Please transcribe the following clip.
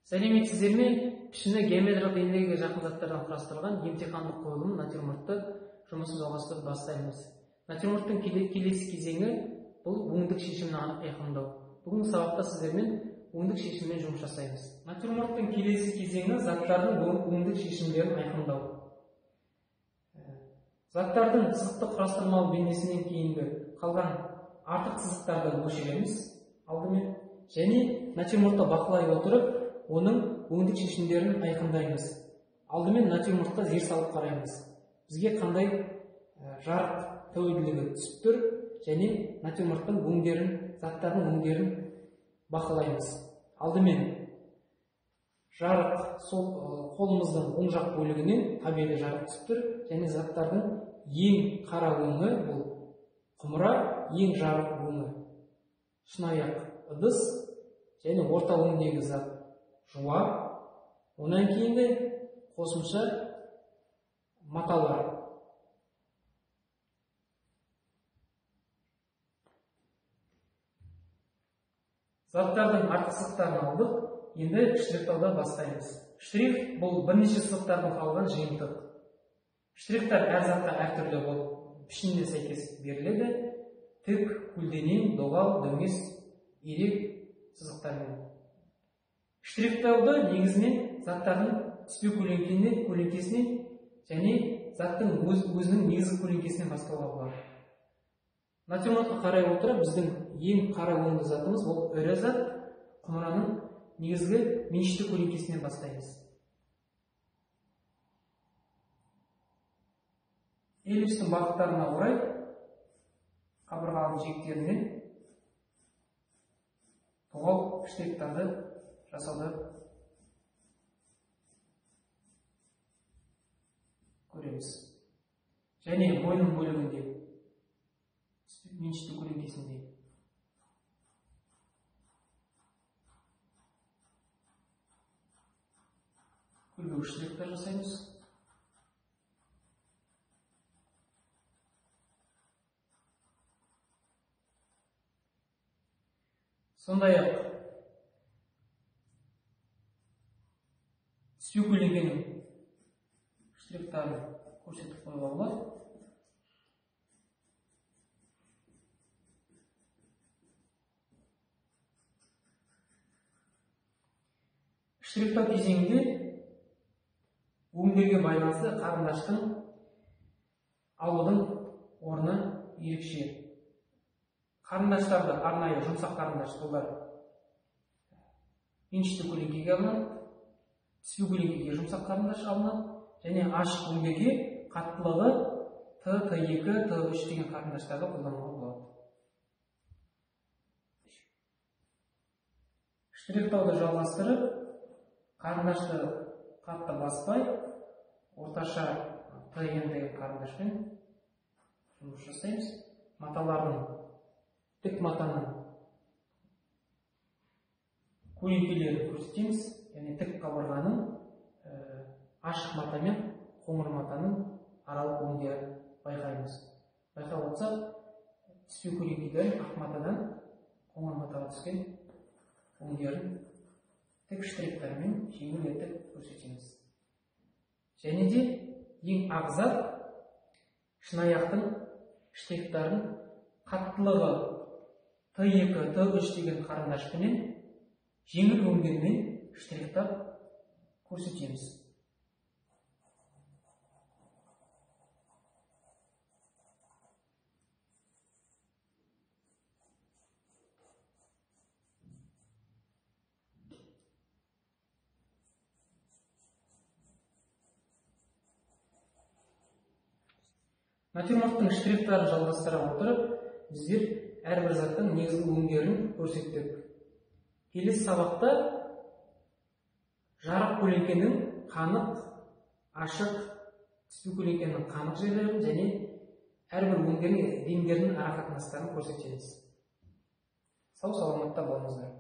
Сәлеметсіздер ме? Пішіні геометриялық денелерге жақын заттардан құрастырылған емтихандық қойылым натюрмортты жұмысын жалғастырып бастаймыз. Натюрморттың келесі кезеңі бұл өңдік шешімін анық айқындау. Бүгінгі сабақта сіздермен өңдік шешіммен жұмыс жасаймыз. Натюрморттың келесі кезеңі заттардың өңдік шешімдерін айқындау. Заттардың сызықтық құрастырмалы бейнесінен кейінгі қалған артық сызықтарды өшіреміз алдымен, және натюрмортты бақылай отырып оның өңдік шешімдерін айқындаймыз. Алдымен натюрмортқа зер салып қараймыз. Бізге қандай жарық тәуелділігі түсіп тұр, және натюрморттың өңдерін, заттардың өңдерін бақылаймыз. Алдымен жарық қолымыздың оң жақ бөлігінен табиғи жарық түсіп тұр, және заттардың ең қара өңі бұл құмыра, ең жарық өңі шынаяқ ыдыс, және орта өңдегі зат жуа, онан кейінгі қосымша маталар. Заттардың артық сызықтарын алдық, енді штрихтауды бастаймыз. Штрих бұл бірнеше сызықтардың қалған жиынтық. Штрихтар әр затқа әртүрлі болып пішініне сәйкес беріледі. Тік, көлденең, доғал, дөңес, ирек сызықтармен. Штрихтауды негізінен заттардың түспе көлеңкесінен және заттың өзінің негізгі көлеңкесінен бастауға болады. Натюрмортқа қарай отырып, біздің ең қара өңді затымыз ол ірі зат құмыраның негізгі меншікті көлеңкесінен бастаймыз. Эллипстің бағыттарына орай қабырғаның жиектерінен доғал штрихтарды жасауды көреміз. Және мойын бөлігінде меншікті көлеңкесінде көлбеу штрихтар жасаймыз. Сондай-ақ түспе көлеңкенің штрихтарын көрсетіп қоюға болады. Штрихтау кезеңінде өңдерге байланысты қарындаштың алудың орны ерекше. Қарындаштарды арнайы жұмсақ қарындаш олар меншікті көлеңкеге алынады, түспе көлеңкеге жұмсақ қарындаш алынады, және ашық өңдерге қаттылығы Т2, Т3 деген қарындаштарды қолдануға болады. Штрихтауды жалғастырып, қарындашты қатты баспай, орташа Т2 деген қарындашпен жұмыс жасаймыз. Маталардың, тік матаның көлеңкелерін көрсетеміз, және тік қабырғаның ашық мата мен қоңыр матаның аралық өңдерін байқаймыз. Байқап отырсақ, түспе көлеңкелерін ақ матадан қоңыр матаға түскен өңдерін тік штрихтармен жеңіл етіп көрсетеміз. Және де ең ағзат шынаяқтың штрихтарын қаттылығы Т2, Т3 деген қарындашпенен жеңіл өңдермен штрихтап көрсетеміз. Натюрморттың штрихтарын жалғастыра отырып, біздер әрбір заттың негізгі өңдерін көрсеттік. Келесі сабақта жарық көлеңкенің қанық, ашық, түспе көлеңкенің қанық жерлерін және әрбір өңдердің денелерінің арақатынастарын көрсетеміз. Сау саламатта болыңыздар.